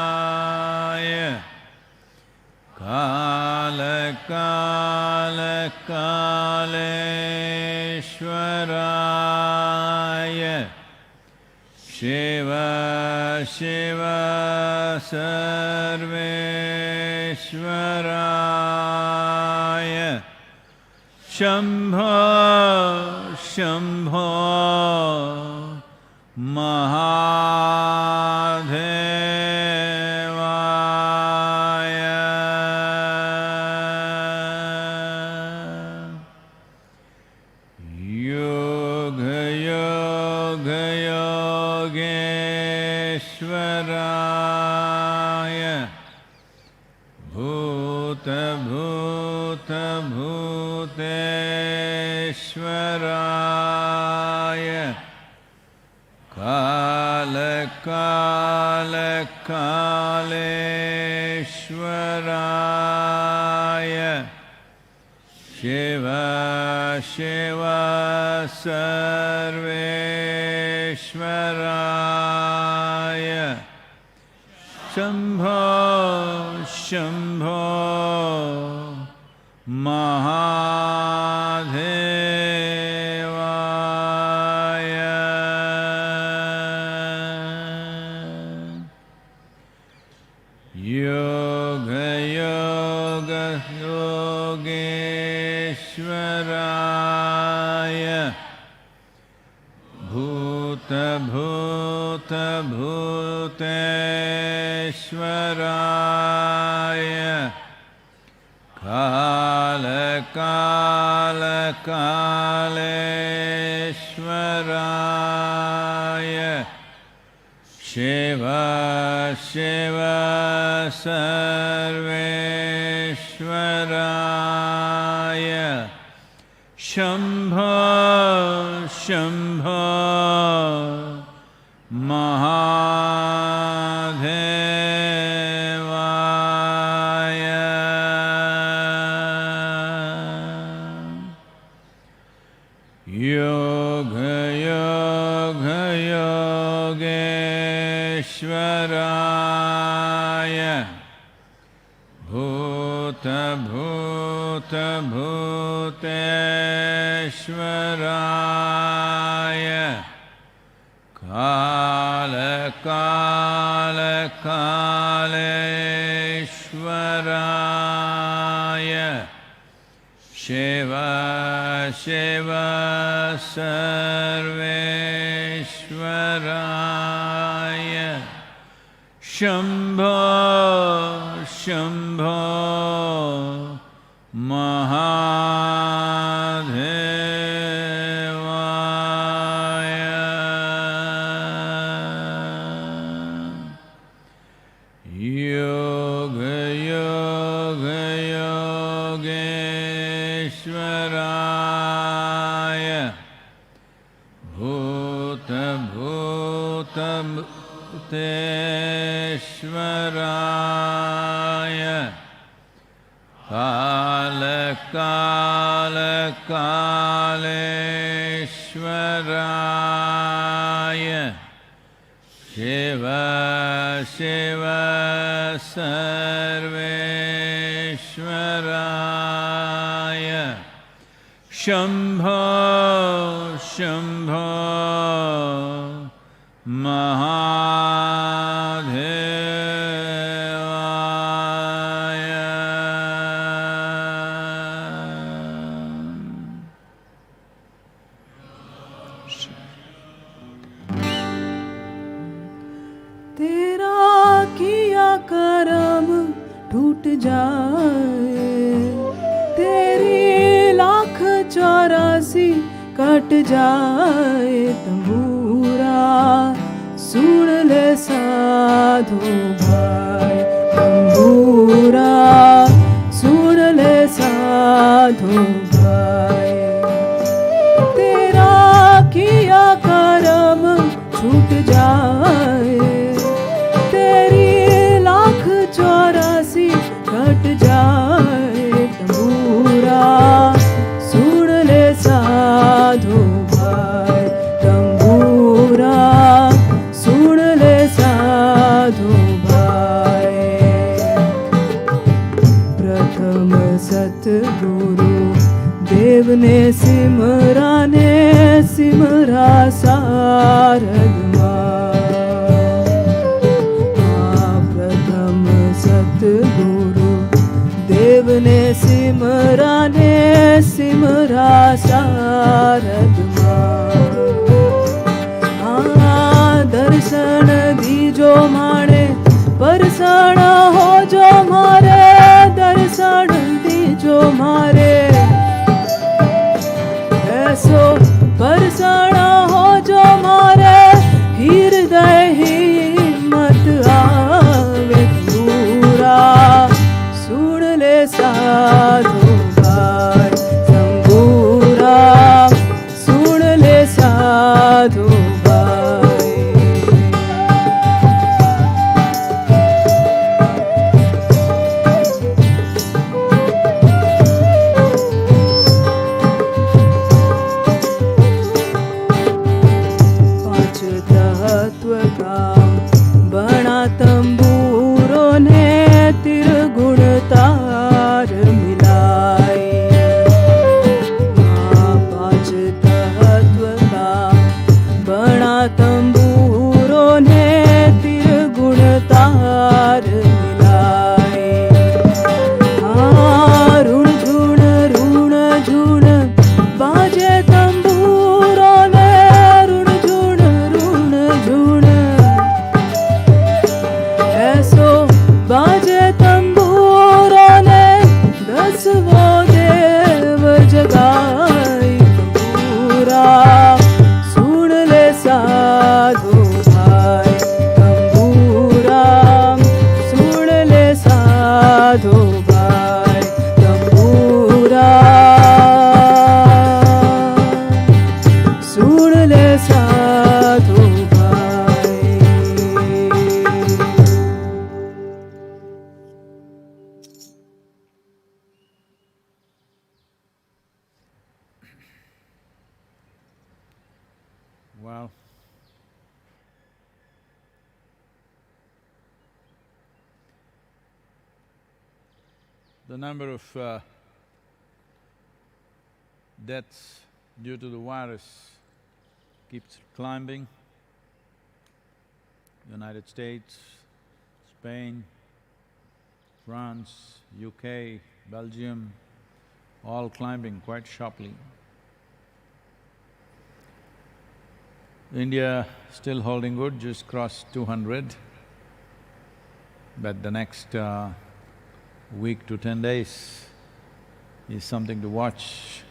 bhuteshwaraya kala kala kaleshwaraya Shiva Shiva sarveshwaraya Shambho Shambho Mahadevaya Yoga Yoga Yogeshwaraya Bhuta Bhuta Bhuteshwaraya Kala Kala Kaleshwaraya Shiva Shiva sarveshwaraya Shambho Shambho Mahadevaya Yoga Yoga Yogeshwaraya Bhuta Bhuta Bhuteshwaraya Kala Kala Kaleshwaraya Shiva Shiva sarveshwaraya Shambho Shambho Mahadevaya Yoga Yoga Yogeshwaraya Bhuta Bhuta Bhuteshwaraya Kala Kala Kaleshwaraya Shiva Shiva sarveshwaraya Shambho Shambho Mahadevaya Yoga Yoga Yogeshwaraya Bhuta Bhuta Bhuteshwaraya Kala Kala Kaleshwaraya Shiva Shiva sarveshwaraya Shambho Shambho Mahadevaya तेरा किया करम टूट जाए तेरी lakh 84 cut जाए तंबूरा सुन ले साधु भाई तंबूरा सुन ले साधु भाई तेरा किया करम छूट जाए तेरी लाख 84 कट जाए तंबूरा सुन ले साधु भाई तंबूरा सतगुरु देव ने सिमरा सारदमा प्रथम सतगुरु देव ने सिमरा सारदमा दर्शन दीजो माणे परसण हो जो मारे दर्शन दीजो मारे ऐसो परसण हो जो मारे हृदय हिम्मत आवे पूरा सुन ले साधु भाई संगूरा सुन ले साधु Wow. The number of deaths due to the virus keeps climbing. United States, Spain, France, UK, Belgium, all climbing quite sharply. India still holding good, just crossed 200, but the next week to 10 days is something to watch.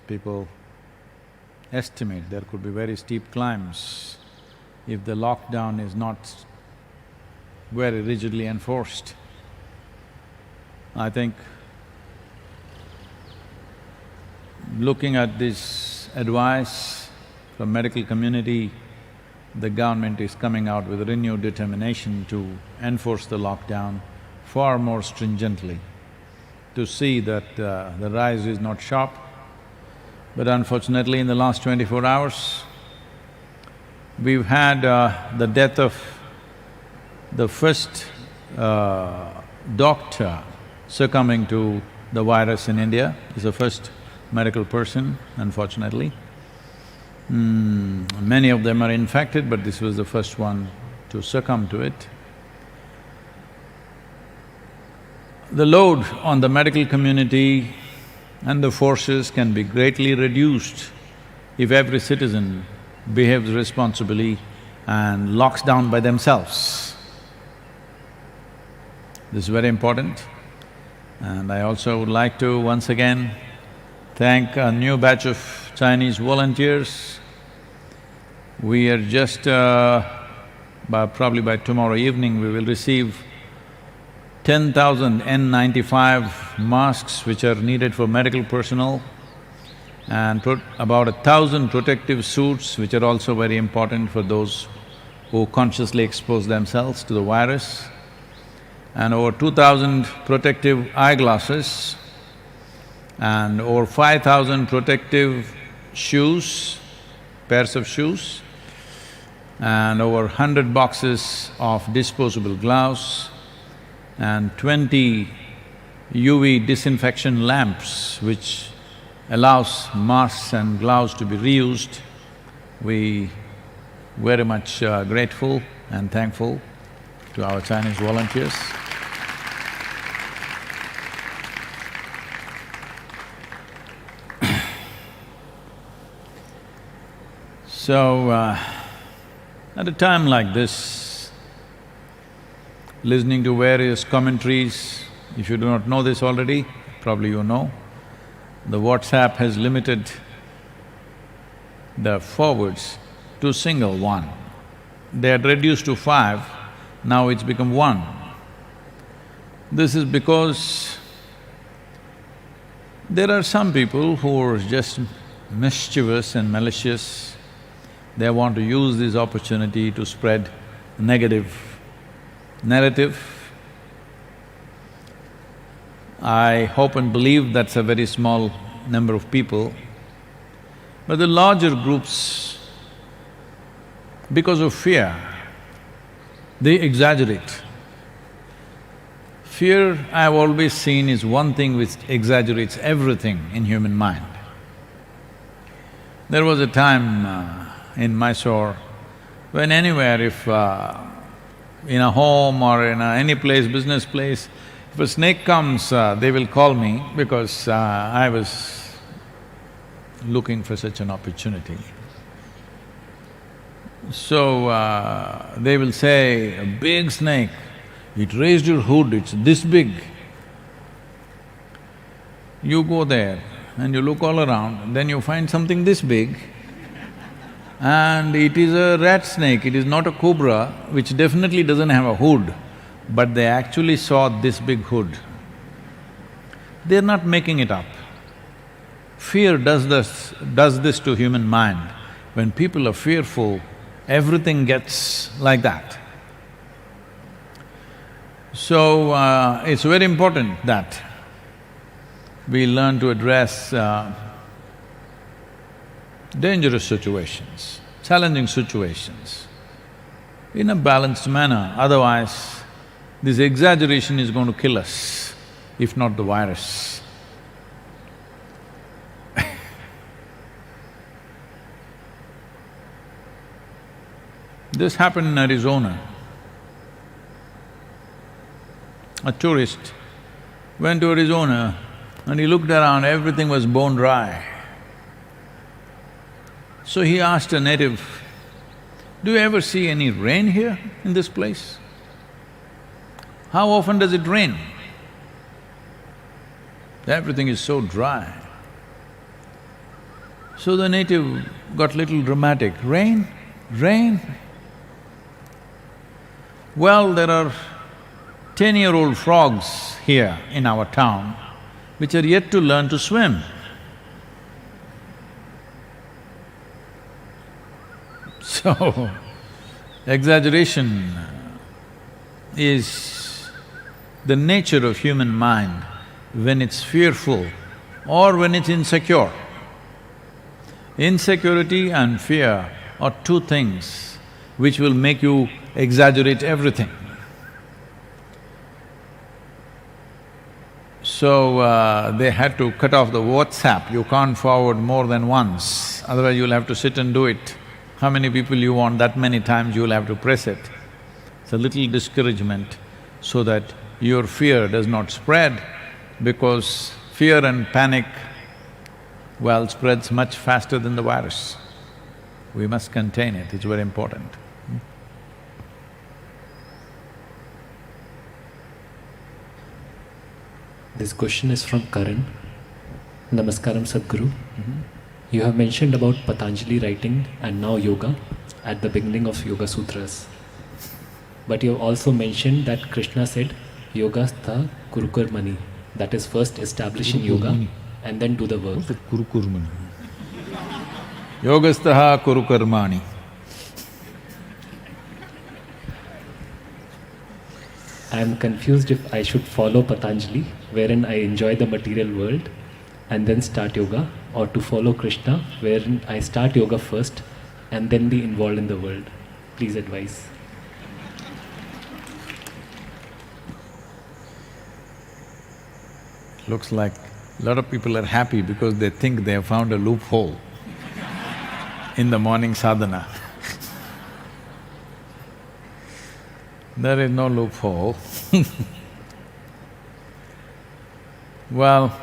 People estimate there could be very steep climbs if the lockdown is not very rigidly enforced. I think looking at this advice from medical community, the government is coming out with renewed determination to enforce the lockdown far more stringently, to see that the rise is not sharp. But unfortunately, in the last 24 hours, we've had the death of the first doctor succumbing to the virus in India. He's the first medical person, unfortunately. Many of them are infected, but this was the first one to succumb to it. The load on the medical community and the forces can be greatly reduced if every citizen behaves responsibly and locks down by themselves. This is very important. And I also would like to once again thank a new batch of Chinese volunteers. We are just… probably by tomorrow evening we will receive 10,000 N95 masks which are needed for medical personnel, and about 1,000 protective suits which are also very important for those who consciously expose themselves to the virus, and over 2,000 protective eyeglasses, and over 5,000 protective shoes, pairs of shoes, and over 100 boxes of disposable gloves, and 20 UV disinfection lamps which allows masks and gloves to be reused. We very much grateful and thankful to our Chinese volunteers. So, at a time like this, listening to various commentaries, if you do not know this already, probably you know, the WhatsApp has limited the forwards to a single one. They had reduced to 5, now it's become 1. This is because there are some people who are just mischievous and malicious. They want to use this opportunity to spread negative narrative. I hope and believe that's a very small number of people, but the larger groups, because of fear, they exaggerate. Fear, I've always seen, is one thing which exaggerates everything in human mind. There was a time in Mysore when anywhere, if in a home or in any place, business place, if a snake comes, they will call me because I was looking for such an opportunity. So, they will say, a big snake, it raised your hood, it's this big. You go there and you look all around, then you find something this big, and it is a rat snake, it is not a cobra, which definitely doesn't have a hood, but they actually saw this big hood. They're not making it up. Fear does this to human mind. When people are fearful, everything gets like that. So, it's very important that we learn to address dangerous situations, challenging situations in a balanced manner, otherwise this exaggeration is going to kill us, if not the virus. This happened in Arizona. A tourist went to Arizona and he looked around, everything was bone dry. So he asked a native, "Do you ever see any rain here in this place? How often does it rain? Everything is so dry." So the native got little dramatic, "Rain? Rain? Well, there are 10-year-old frogs here in our town which are yet to learn to swim. So, exaggeration is the nature of human mind when it's fearful or when it's insecure. Insecurity and fear are two things which will make you exaggerate everything. So, they had to cut off the WhatsApp, you can't forward more than once, otherwise you'll have to sit and do it. How many people you want, that many times you'll have to press it. It's a little discouragement so that your fear does not spread, because fear and panic, well, spreads much faster than the virus. We must contain it, it's very important. This question is from Karan. Namaskaram, Sadhguru. You have mentioned about Patanjali writing and now yoga at the beginning of Yoga Sutras. But you have also mentioned that Krishna said, Yogastha Kurukurmani, that is first establish in yoga and then do the work. What's that Kurukurmani? Yogastha Kurukarmani. I am confused if I should follow Patanjali, wherein I enjoy the material world and then start yoga, or to follow Krishna, wherein I start yoga first and then be involved in the world. Please advise. Looks like a lot of people are happy because they think they have found a loophole in the morning sadhana. There is no loophole. Well,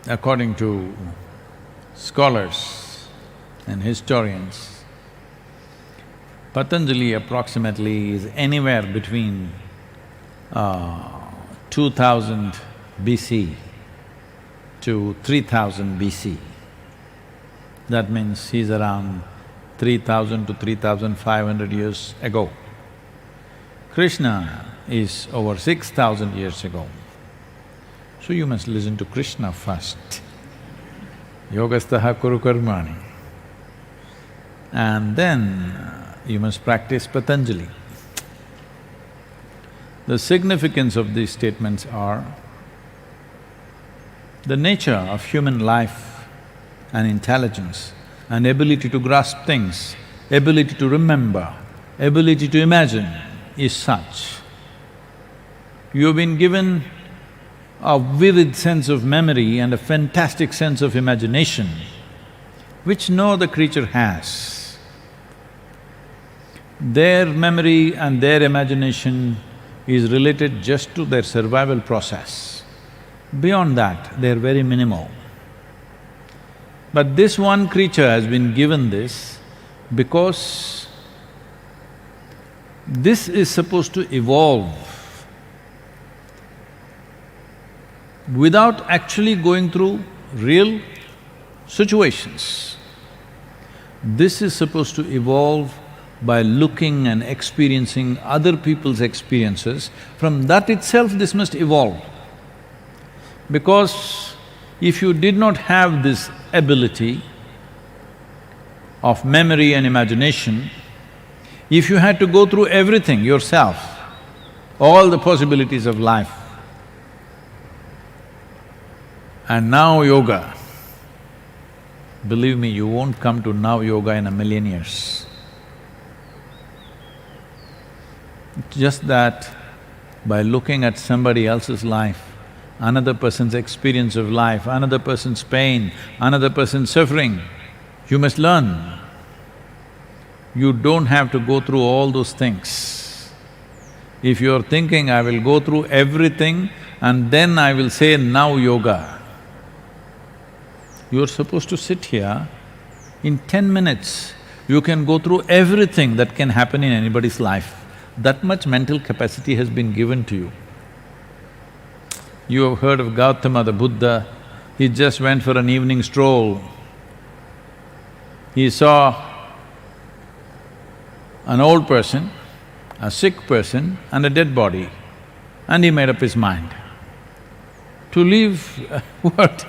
according to scholars and historians, Patanjali approximately is anywhere between 2000 BC to 3000 BC. That means he's around 3000 to 3500 years ago. Krishna is over 6000 years ago. So you must listen to Krishna first. Yogastaha kuru karmani. And then you must practice Patanjali. The significance of these statements are the nature of human life and intelligence and ability to grasp things, ability to remember, ability to imagine is such. You've been given a vivid sense of memory and a fantastic sense of imagination, which no other creature has. Their memory and their imagination is related just to their survival process. Beyond that, they're very minimal. But this one creature has been given this because this is supposed to evolve without actually going through real situations. This is supposed to evolve by looking and experiencing other people's experiences. From that itself, this must evolve. Because if you did not have this ability of memory and imagination, if you had to go through everything yourself, all the possibilities of life, and now yoga, believe me, you won't come to now yoga in a million years. Just that by looking at somebody else's life, another person's experience of life, another person's pain, another person's suffering, you must learn. You don't have to go through all those things. If you're thinking, I will go through everything and then I will say now yoga, you're supposed to sit here, in 10 minutes, you can go through everything that can happen in anybody's life. That much mental capacity has been given to you. You have heard of Gautama the Buddha, he just went for an evening stroll. He saw an old person, a sick person and a dead body, and he made up his mind to leave what?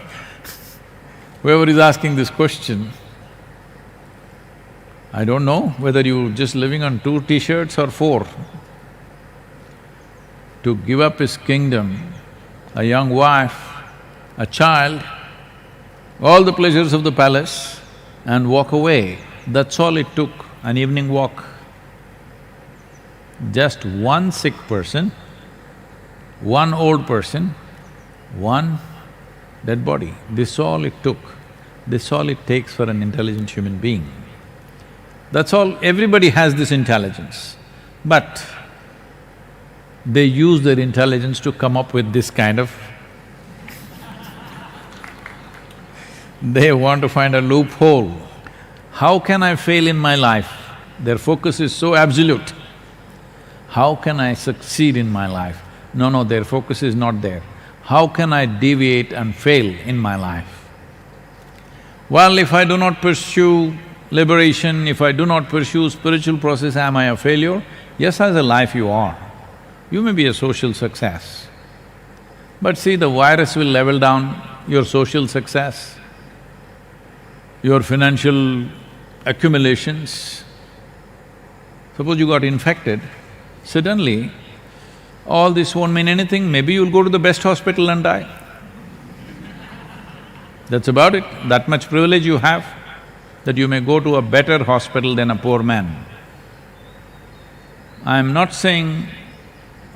Whoever is asking this question, I don't know whether you're just living on 2 t-shirts or 4. To give up his kingdom, a young wife, a child, all the pleasures of the palace and walk away. That's all it took, an evening walk. Just one sick person, one old person, one dead body. This all it took, this all it takes for an intelligent human being. That's all, everybody has this intelligence, but they use their intelligence to come up with this kind of… They want to find a loophole. How can I fail in my life? Their focus is so absolute. How can I succeed in my life? No, their focus is not there. How can I deviate and fail in my life? Well, if I do not pursue liberation, if I do not pursue spiritual process, am I a failure? Yes, as a life you are. You may be a social success. But see, the virus will level down your social success, your financial accumulations. Suppose you got infected, suddenly all this won't mean anything, maybe you'll go to the best hospital and die. That's about it, that much privilege you have. that you may go to a better hospital than a poor man. I'm not saying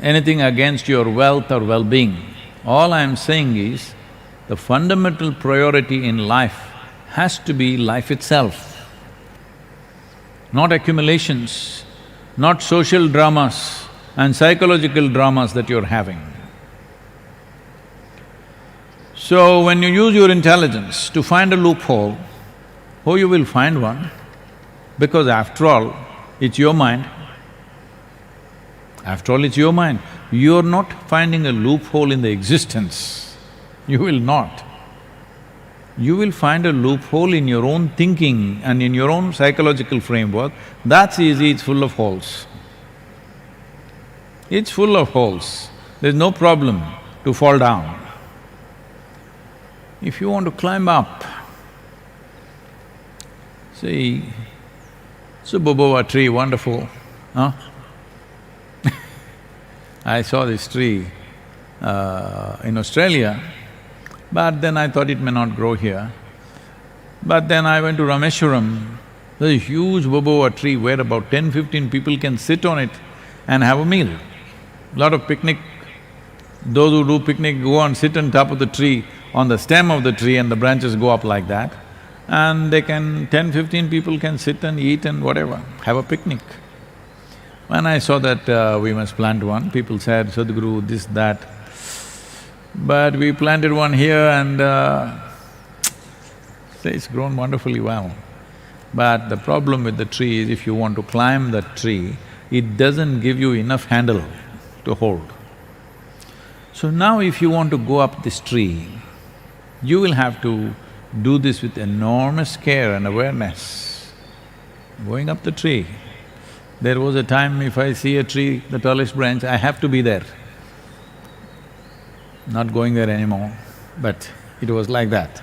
anything against your wealth or well-being. All I'm saying is, the fundamental priority in life has to be life itself, not accumulations, not social dramas and psychological dramas that you're having. So when you use your intelligence to find a loophole, oh, you will find one, because after all, it's your mind. After all, it's your mind. You're not finding a loophole in the existence. You will not. You will find a loophole in your own thinking and in your own psychological framework. That's easy, it's full of holes. It's full of holes. There's no problem to fall down. If you want to climb up, see, it's a boboa tree, wonderful, huh? I saw this tree in Australia, but then I thought it may not grow here. But then I went to Rameshwaram, there's a huge boboa tree where about 10-15 people can sit on it and have a meal. Lot of picnic, those who do picnic go and sit on top of the tree, on the stem of the tree, and the branches go up like that. And they can… 10-15 people can sit and eat and whatever, have a picnic. When I saw that we must plant one, people said, Sadhguru, this, that. But we planted one here and it's grown wonderfully well. But the problem with the tree is, if you want to climb that tree, it doesn't give you enough handle to hold. So now if you want to go up this tree, you will have to do this with enormous care and awareness. Going up the tree, there was a time if I see a tree, the tallest branch, I have to be there. Not going there anymore, but it was like that.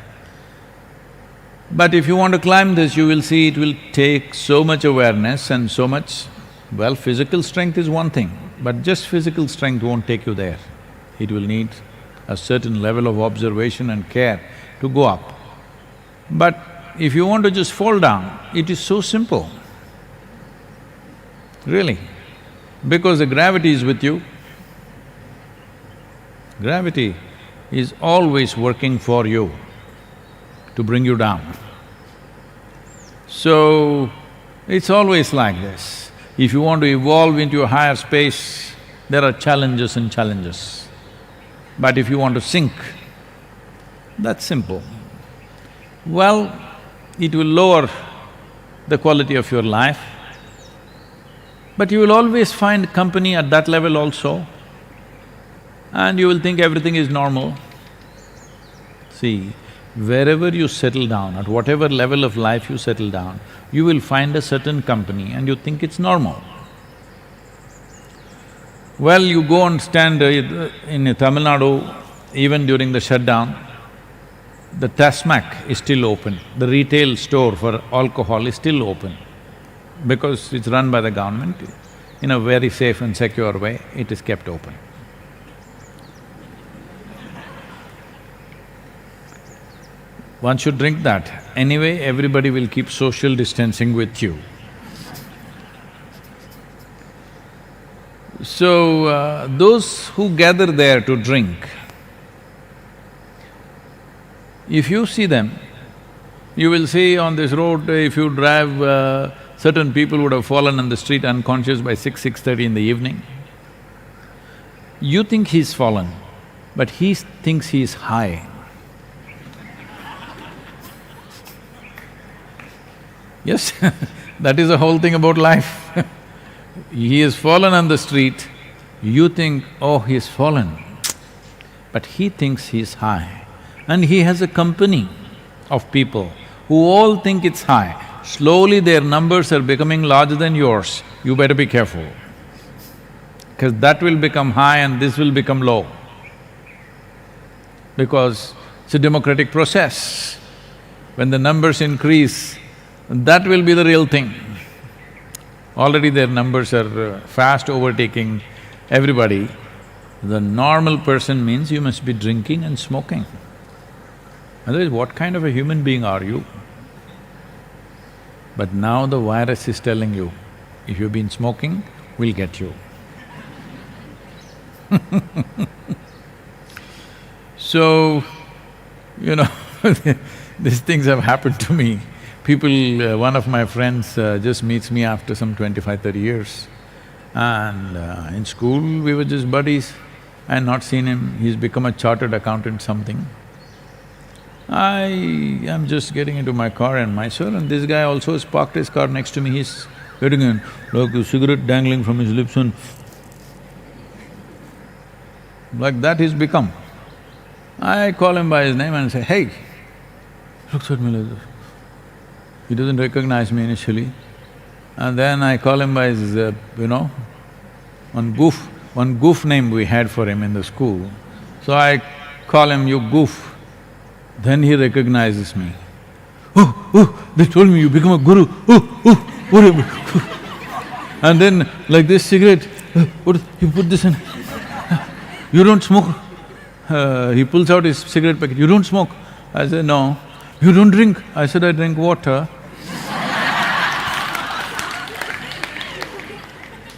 But if you want to climb this, you will see it will take so much awareness and so much… well, physical strength is one thing, but just physical strength won't take you there. It will need a certain level of observation and care to go up. But if you want to just fall down, it is so simple, really, because the gravity is with you. Gravity is always working for you to bring you down. So, it's always like this. If you want to evolve into a higher space, there are challenges and challenges. But if you want to sink, that's simple. Well, it will lower the quality of your life, but you will always find company at that level also, and you will think everything is normal. See, wherever you settle down, at whatever level of life you settle down, you will find a certain company and you think it's normal. Well, you go and stand in Tamil Nadu, even during the shutdown, the Tasmac is still open, the retail store for alcohol is still open, because it's run by the government. In a very safe and secure way, it is kept open. One should drink that. Anyway, everybody will keep social distancing with you. So, those who gather there to drink, if you see them, you will see on this road, if you drive, certain people would have fallen on the street unconscious by 6:30 in the evening. You think he's fallen, but he thinks he's high. Yes, that is the whole thing about life. He has fallen on the street, you think, oh, he's fallen, but he thinks he's high. And he has a company of people who all think it's high. Slowly their numbers are becoming larger than yours, you better be careful, because that will become high and this will become low. Because it's a democratic process. When the numbers increase, that will be the real thing. Already their numbers are fast overtaking everybody. The normal person means you must be drinking and smoking. Otherwise, what kind of a human being are you? But now the virus is telling you, if you've been smoking, we'll get you. So, you know, these things have happened to me. People… one of my friends just meets me after some 25–30 years, and in school we were just buddies. I had not seen him, he's become a chartered accountant something. I am just getting into my car and myself, and this guy also has parked his car next to me. He's getting in, like a cigarette dangling from his lips, and like that he's become. I call him by his name and say, "Hey," looks at me like this. He doesn't recognize me initially. And then I call him by his, one goof name we had for him in the school. So I call him, "You goof." Then he recognizes me. Oh, they told me you become a guru, whatever. And then like this cigarette, what, you put this in, you don't smoke? He pulls out his cigarette packet, "You don't smoke?" I said, "No." "You don't drink?" I said, "I drink water."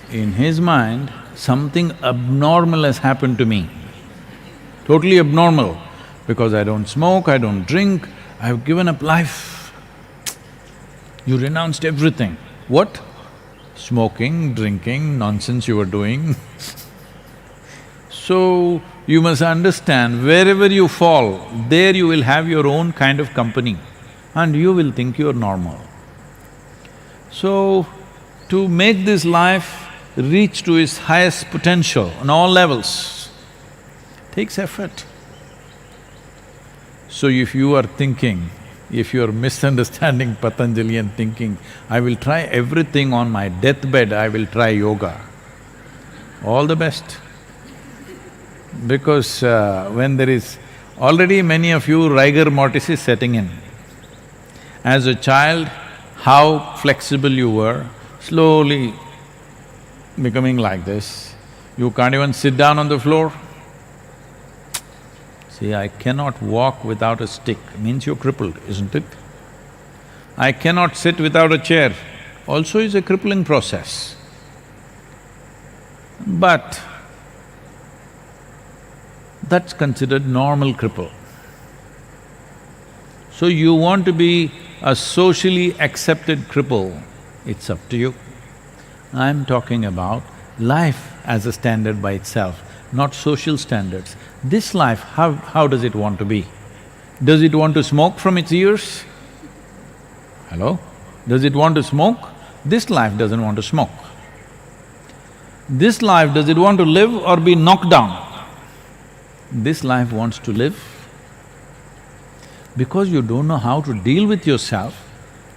In his mind, something abnormal has happened to me, totally abnormal, because I don't smoke, I don't drink, I've given up life. You renounced everything. What? Smoking, drinking, nonsense you were doing. So, you must understand, wherever you fall, there you will have your own kind of company and you will think you're normal. So, to make this life reach to its highest potential on all levels takes effort. So if you are thinking, if you are misunderstanding Patanjali and thinking, "I will try everything on my deathbed, I will try yoga," all the best. Because when there is… already many of you rigor mortis is setting in. As a child, how flexible you were, slowly becoming like this. You can't even sit down on the floor. See, I cannot walk without a stick, means you're crippled, isn't it? I cannot sit without a chair, also is a crippling process. But that's considered normal cripple. So you want to be a socially accepted cripple, it's up to you. I'm talking about life as a standard by itself, not social standards. This life, how does it want to be? Does it want to smoke from its ears? Hello? Does it want to smoke? This life doesn't want to smoke. This life, does it want to live or be knocked down? This life wants to live. Because you don't know how to deal with yourself,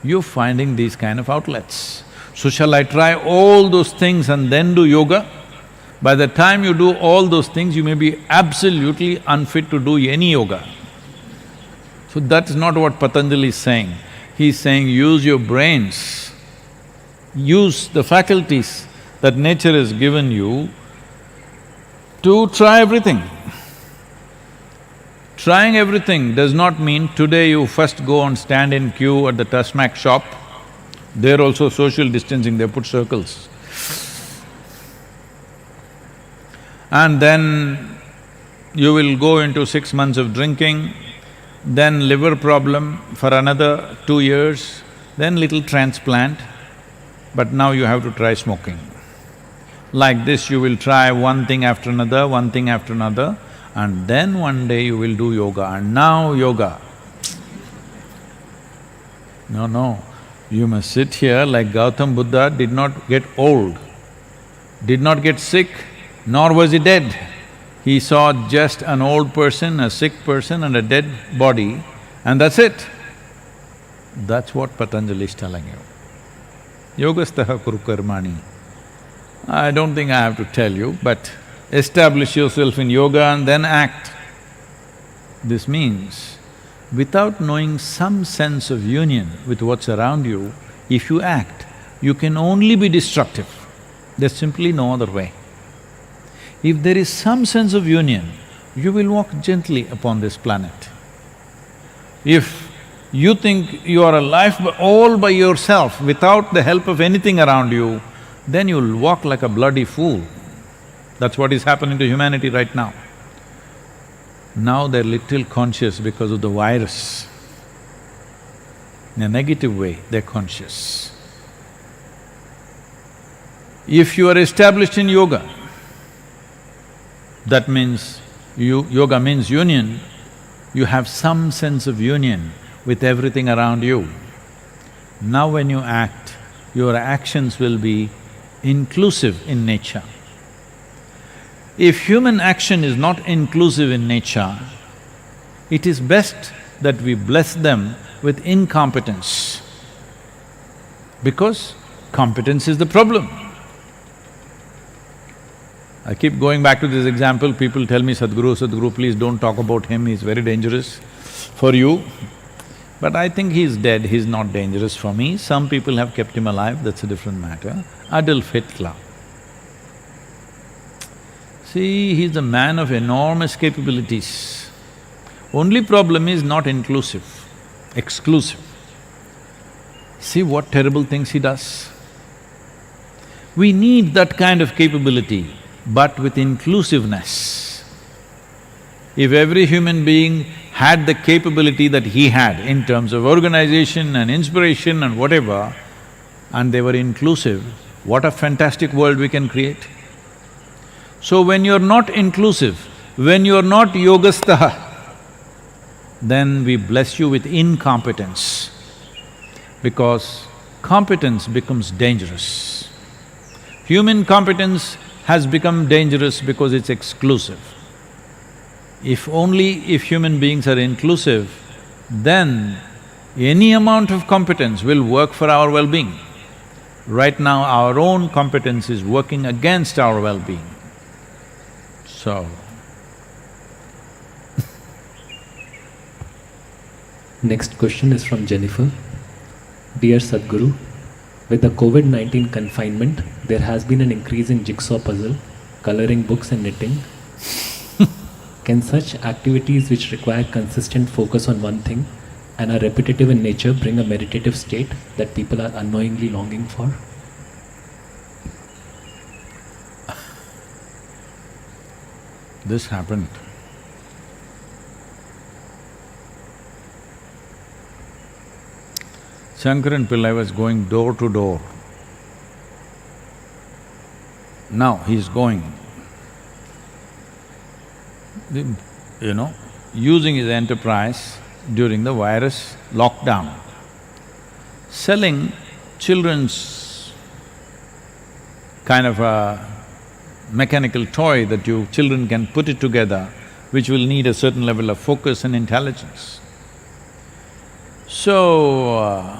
you're finding these kind of outlets. So shall I try all those things and then do yoga? By the time you do all those things, you may be absolutely unfit to do any yoga. So that's not what Patanjali is saying. He's saying use your brains, use the faculties that nature has given you to try everything. Trying everything does not mean today you first go and stand in queue at the Tasmac shop. There also social distancing, they put circles. And then you will go into 6 months of drinking, then liver problem for another 2 years, then little transplant, but now you have to try smoking. Like this you will try one thing after another, one thing after another, and then one day you will do yoga, and now yoga. No, you must sit here like Gautam Buddha did not get old, did not get sick, nor was he dead. He saw just an old person, a sick person and a dead body, and that's it. That's what Patanjali is telling you. Yogastaha kuru karmani. I don't think I have to tell you, but establish yourself in yoga and then act. This means, without knowing some sense of union with what's around you, if you act, you can only be destructive. There's simply no other way. If there is some sense of union, you will walk gently upon this planet. If You think you are alive all by yourself without the help of anything around you, then you'll walk like a bloody fool. That's what is happening to humanity right now. Now they're little conscious because of the virus. In a negative way, they're conscious. If you are established in yoga, that means yoga means union, you have some sense of union with everything around you. Now when you act, your actions will be inclusive in nature. If human action is not inclusive in nature, it is best that we bless them with incompetence, because competence is the problem. I keep going back to this example, people tell me, Sadhguru, please don't talk about him, he's very dangerous for you. But I think he's dead, he's not dangerous for me. Some people have kept him alive, that's a different matter. Adolf Hitler. See, he's a man of enormous capabilities. Only problem is not inclusive, exclusive. See what terrible things he does. We need that kind of capability, but with inclusiveness. If every human being had the capability that he had in terms of organization and inspiration and whatever, and they were inclusive, what a fantastic world we can create. So when you're not inclusive, when you're not yogastha, then we bless you with incompetence, because competence becomes dangerous. Human competence has become dangerous because it's exclusive. If human beings are inclusive, then any amount of competence will work for our well-being. Right now, our own competence is working against our well-being. So, next question is from Jennifer. Dear Sadhguru, with the COVID-19 confinement, there has been an increase in jigsaw puzzle, coloring books and knitting. Can such activities which require consistent focus on one thing and are repetitive in nature bring a meditative state that people are unknowingly longing for? this happened. Shankaran Pillai was going door to door. Now he's going, using his enterprise during the virus lockdown, selling children's kind of a mechanical toy that children can put it together, which will need a certain level of focus and intelligence. So,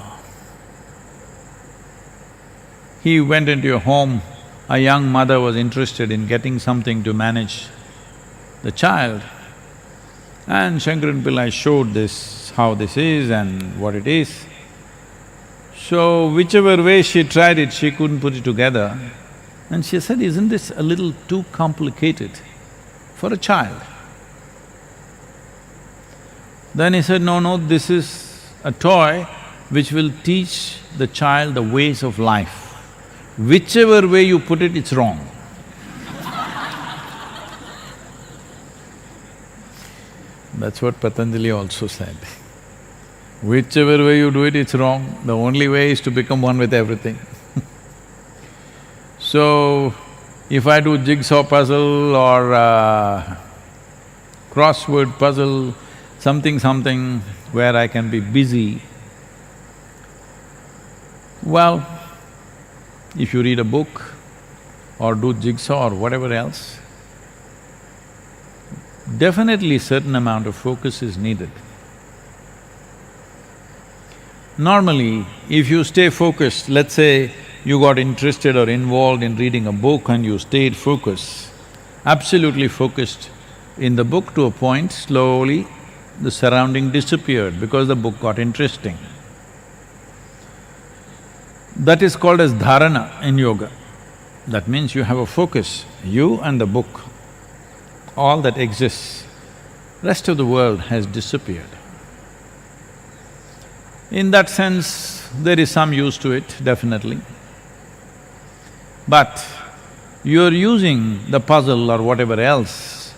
he went into a home, a young mother was interested in getting something to manage the child, and Shankaran Pillai showed this, how this is and what it is. So, whichever way she tried it, she couldn't put it together. And she said, isn't this a little too complicated for a child? Then he said, no, this is a toy which will teach the child the ways of life. Whichever way you put it, it's wrong. That's what Patanjali also said. Whichever way you do it, it's wrong. The only way is to become one with everything. So, if I do jigsaw puzzle or crossword puzzle, something where I can be busy, well, if you read a book or do jigsaw or whatever else, definitely certain amount of focus is needed. Normally, if you stay focused, let's say you got interested or involved in reading a book and you stayed focused, absolutely focused in the book to a point, slowly the surrounding disappeared because the book got interesting. That is called as dharana in yoga. That means you have a focus, you and the book, all that exists. Rest of the world has disappeared. In that sense, there is some use to it, definitely. But you're using the puzzle or whatever else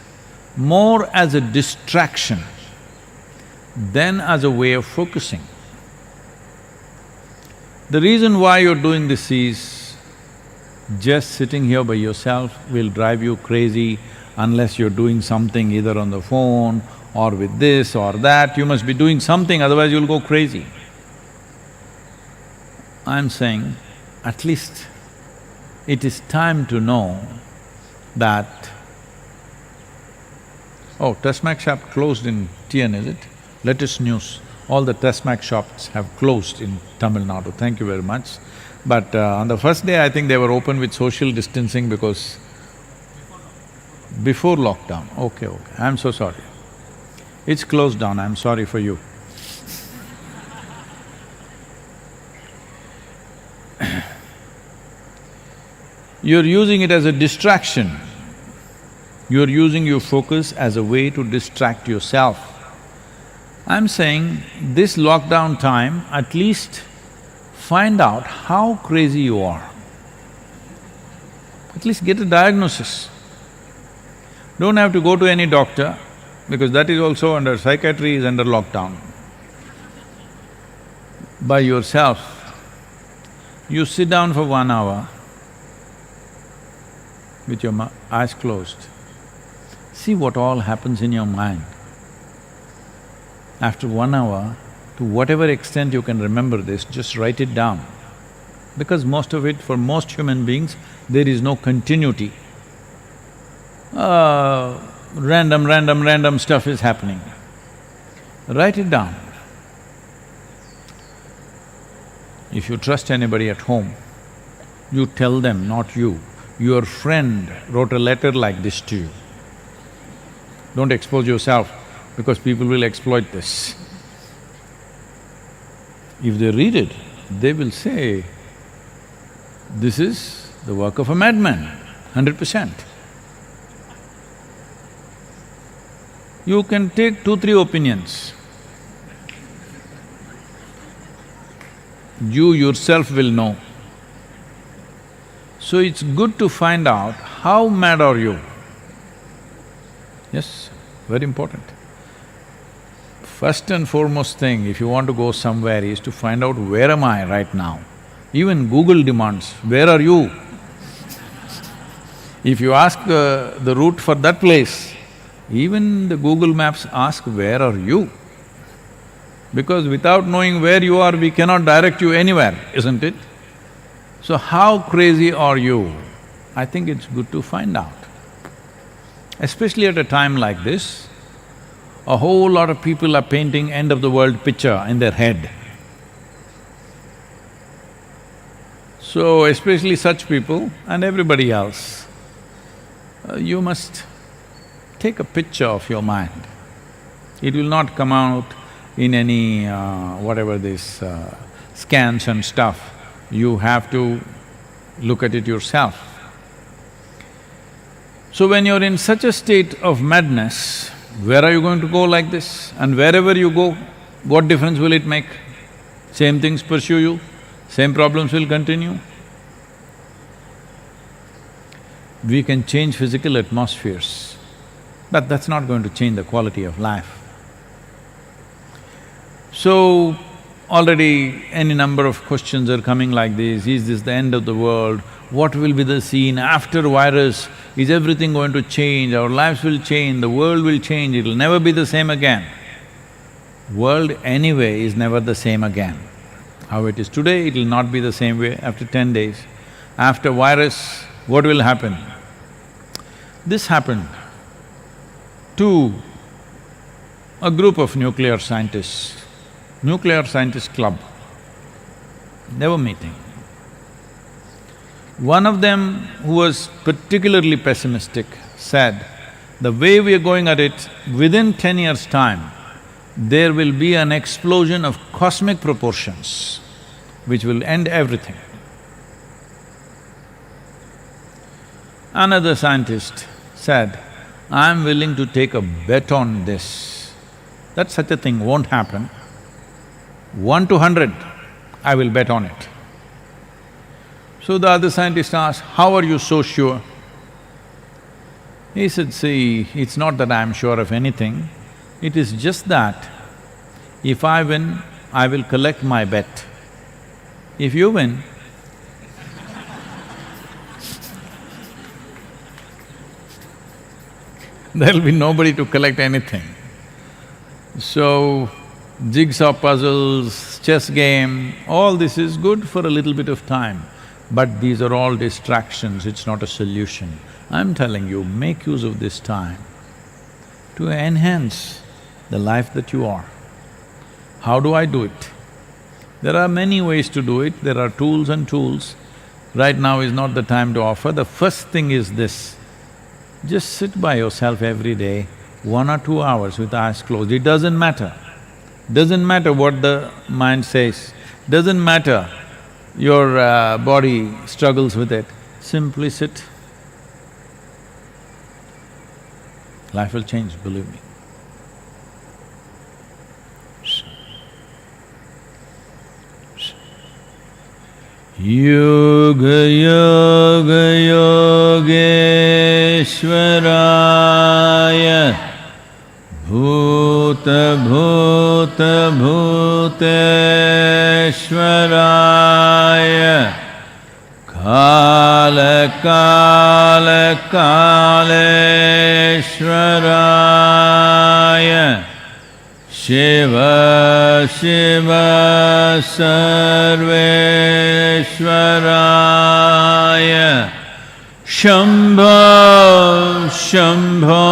more as a distraction than as a way of focusing. The reason why you're doing this is, just sitting here by yourself will drive you crazy unless you're doing something either on the phone or with this or that. You must be doing something, otherwise you'll go crazy. I'm saying, at least it is time to know that… Oh, Tesmac shop closed in TN, is it? Latest news, all the Tesmac shops have closed in Tamil Nadu, thank you very much. But on the first day, I think they were open with social distancing because… Before lockdown, okay, I'm so sorry. It's closed down, I'm sorry for you. You're using it as a distraction. You're using your focus as a way to distract yourself. I'm saying, this lockdown time, at least find out how crazy you are. At least get a diagnosis. Don't have to go to any doctor, because that is also under… psychiatry is under lockdown. By yourself, you sit down for 1 hour with your eyes closed. See what all happens in your mind. After 1 hour, to whatever extent you can remember this, just write it down. Because most of it, for most human beings, there is no continuity. Random stuff is happening. Write it down. If you trust anybody at home, you tell them, not you. Your friend wrote a letter like this to you. Don't expose yourself, because people will exploit this. If they read it, they will say, this is the work of a madman, 100%. You can take 2-3 opinions. You yourself will know. So it's good to find out how mad are you. Yes, very important. First and foremost thing, if you want to go somewhere, is to find out where am I right now. Even Google demands, where are you? If you ask the route for that place, even the Google Maps ask, where are you? Because without knowing where you are, we cannot direct you anywhere, isn't it? So how crazy are you? I think it's good to find out. Especially at a time like this, a whole lot of people are painting end-of-the-world picture in their head. So especially such people and everybody else, you must take a picture of your mind. It will not come out in any whatever this scans and stuff. You have to look at it yourself. So when you're in such a state of madness, where are you going to go like this? And wherever you go, what difference will it make? Same things pursue you, same problems will continue. We can change physical atmospheres, but that's not going to change the quality of life. So, already any number of questions are coming like this, is this the end of the world? What will be the scene after virus? Is everything going to change? Our lives will change, the world will change, it'll never be the same again. World anyway is never the same again. How it is today, it'll not be the same way after 10 days. After virus, what will happen? This happened to a group of nuclear scientists club. They were meeting. One of them, who was particularly pessimistic, said, the way we are going at it, within 10 years' time, there will be an explosion of cosmic proportions which will end everything. Another scientist said, I'm willing to take a bet on this, that such a thing won't happen. 1 to 100, I will bet on it. So the other scientist asked, how are you so sure? He said, see, it's not that I'm sure of anything, it is just that if I win, I will collect my bet. If you win, there'll be nobody to collect anything. So, jigsaw puzzles, chess game, all this is good for a little bit of time, but these are all distractions, it's not a solution. I'm telling you, make use of this time to enhance the life that you are. How do I do it? There are many ways to do it, there are tools and tools. Right now is not the time to offer. The first thing is this, just sit by yourself every day, 1 or 2 hours with eyes closed. It doesn't matter. Doesn't matter what the mind says, doesn't matter your body struggles with it, simply sit. Life will change, believe me. Yoga yoga yogeshwaraya bhuta bhuta bhuteshwaraya kala kala kaleshwaraya Shiva Shiva Sarveshwaraya Shambho Shambho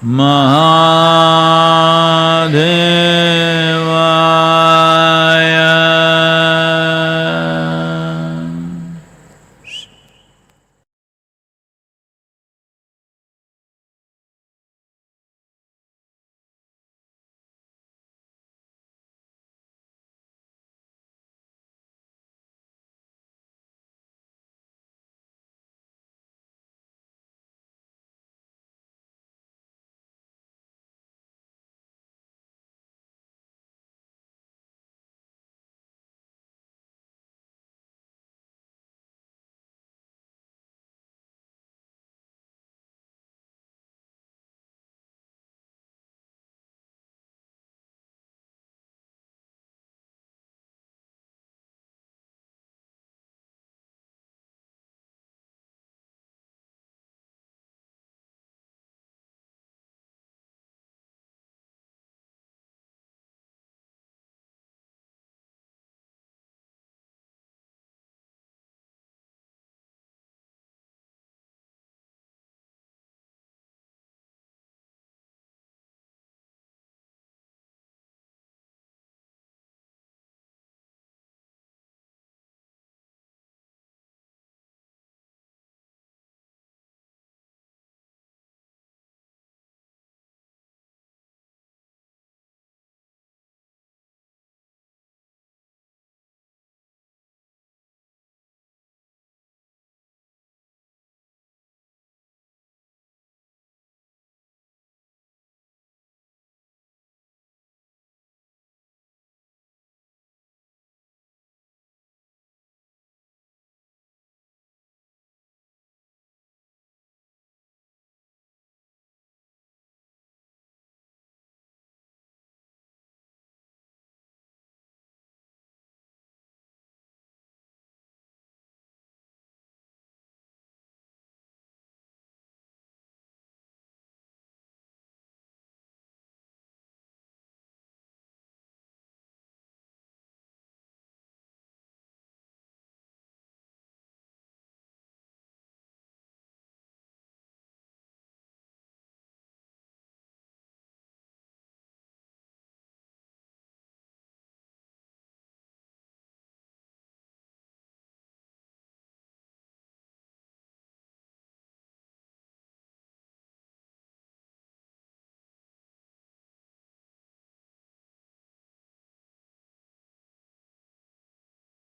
Maha